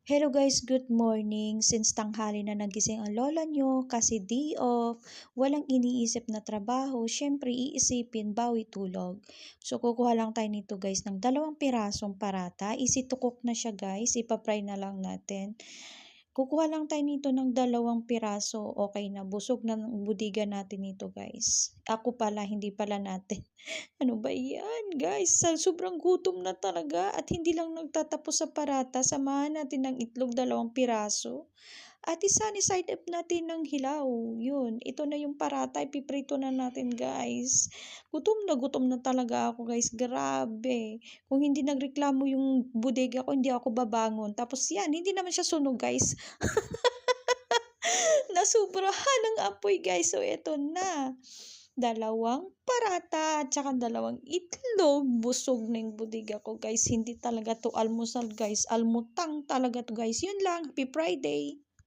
Hello guys, good morning. Since tanghali na nagising ang lola nyo kasi day off, walang iniisip na trabaho, syempre iisipin bawi tulog. So kukuha lang tayo nito guys ng 2 pirasong parata. Isitukok na siya guys, ipapry na lang natin. Kukuha lang tayo nito ng 2 piraso. Okay na, busog na ng budiga natin nito guys. Ako pala, hindi pala natin. Ano ba yan guys? Sobrang gutom na talaga at hindi lang nagtatapos sa parata. Samahan natin ng itlog 2 piraso. At side up natin ng hilaw. Yun, ito na yung parata. Ipiprito na natin guys. Gutom na talaga ako guys. Grabe. Kung hindi nagreklamo yung bodega ko, hindi ako babangon. Tapos yan, hindi naman siya sunog guys. Nasubrahan ng apoy guys. So ito na. 2 parata at saka 2 itlog. Busog na yung bodega ko guys. Hindi talaga to almusal guys. Almutang talaga to guys. Yun lang. Happy Friday!